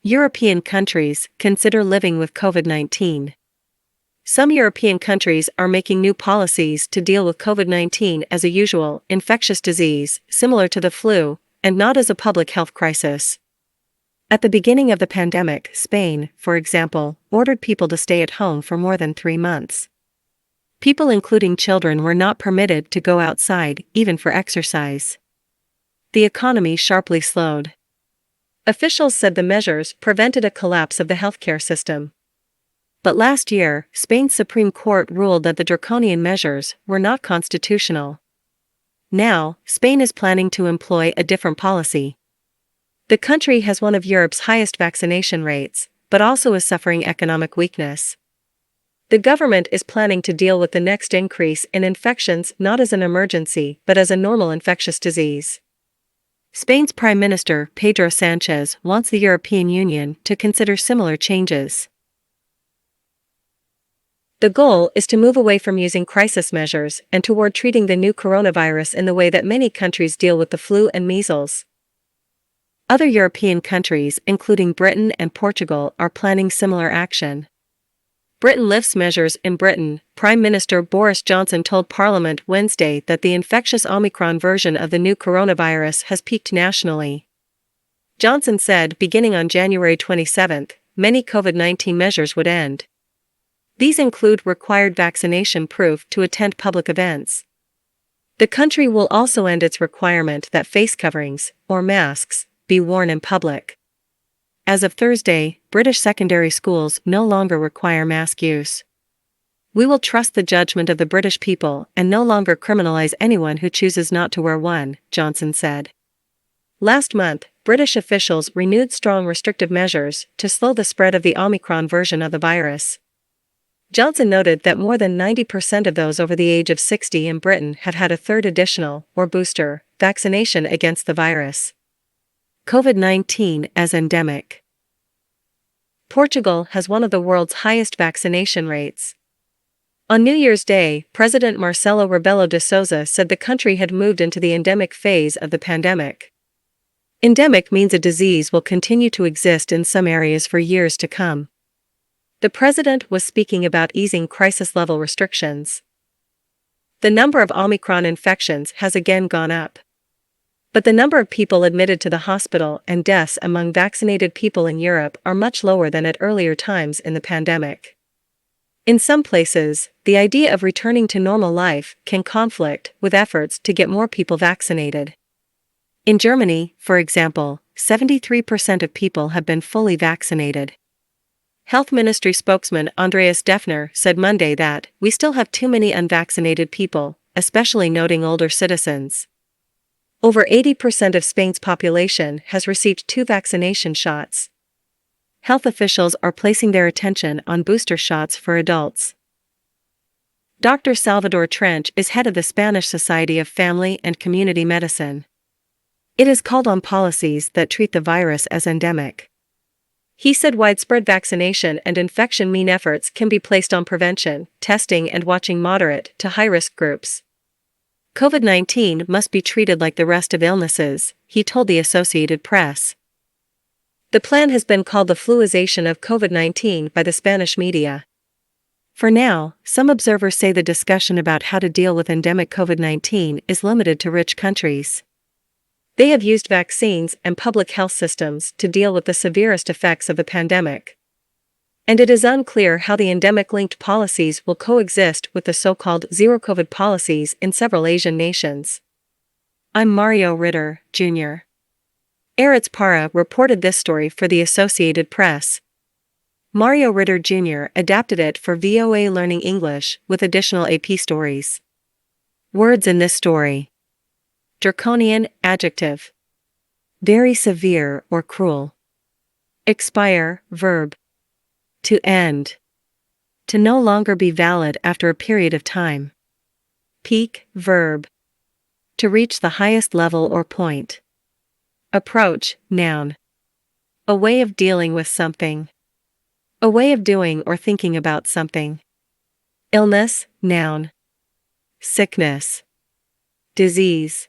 European countries consider living with COVID-19. Some European countries are making new policies to deal with COVID-19 as a usual infectious disease, similar to the flu, and not as a public health crisis. At the beginning of the pandemic, Spain, for example, ordered people to stay at home for more than 3 months. People, including children, were not permitted to go outside, even for exercise. The economy sharply slowed. Officials said the measures prevented a collapse of the healthcare system. But last year, Spain's Supreme Court ruled that the draconian measures were not constitutional. Now, Spain is planning to employ a different policy. The country has one of Europe's highest vaccination rates, but also is suffering economic weakness. The government is planning to deal with the next increase in infections not as an emergency but as a normal infectious disease. Spain's Prime Minister, Pedro Sánchez, wants the European Union to consider similar changes. The goal is to move away from using crisis measures and toward treating the new coronavirus in the way that many countries deal with the flu and measles. Other European countries, including Britain and Portugal, are planning similar action. Britain lifts measures in Britain. Prime Minister Boris Johnson told Parliament Wednesday that the infectious Omicron version of the new coronavirus has peaked nationally. Johnson said beginning on January 27, many COVID-19 measures would end. These include required vaccination proof to attend public events. The country will also end its requirement that face coverings, or masks, be worn in public. As of Thursday, British secondary schools no longer require mask use. We will trust the judgment of the British people and no longer criminalize anyone who chooses not to wear one, Johnson said. Last month, British officials renewed strong restrictive measures to slow the spread of the Omicron version of the virus. Johnson noted that more than 90% of those over the age of 60 in Britain have had a third additional, or booster, vaccination against the virus. COVID-19 as endemic. Portugal has one of the world's highest vaccination rates. On New Year's Day, President Marcelo Rebelo de Sousa said the country had moved into the endemic phase of the pandemic. Endemic means a disease will continue to exist in some areas for years to come. The president was speaking about easing crisis-level restrictions. The number of Omicron infections has again gone up. But the number of people admitted to the hospital and deaths among vaccinated people in Europe are much lower than at earlier times in the pandemic. In some places, the idea of returning to normal life can conflict with efforts to get more people vaccinated. In Germany, for example, 73% of people have been fully vaccinated. Health Ministry spokesman Andreas Defner said Monday that, "We still have too many unvaccinated people, especially noting older citizens." Over 80% of Spain's population has received 2 vaccination shots. Health officials are placing their attention on booster shots for adults. Dr. Salvador Trench is head of the Spanish Society of Family and Community Medicine. It has called on policies that treat the virus as endemic. He said widespread vaccination and infection mean efforts can be placed on prevention, testing and watching moderate to high-risk groups. COVID-19 must be treated like the rest of illnesses, he told the Associated Press. The plan has been called the fluization of COVID-19 by the Spanish media. For now, some observers say the discussion about how to deal with endemic COVID-19 is limited to rich countries. They have used vaccines and public health systems to deal with the severest effects of the pandemic. And it is unclear how the endemic-linked policies will coexist with the so-called zero-COVID policies in several Asian nations. I'm Mario Ritter, Jr. Aritz Para reported this story for the Associated Press. Mario Ritter Jr. adapted it for VOA Learning English with additional AP stories. Words in this story. Draconian, adjective. Very severe or cruel. Expire, verb. To end. To no longer be valid after a period of time. Peak, verb. To reach the highest level or point. Approach, noun. A way of dealing with something. A way of doing or thinking about something. Illness, noun. Sickness. Disease.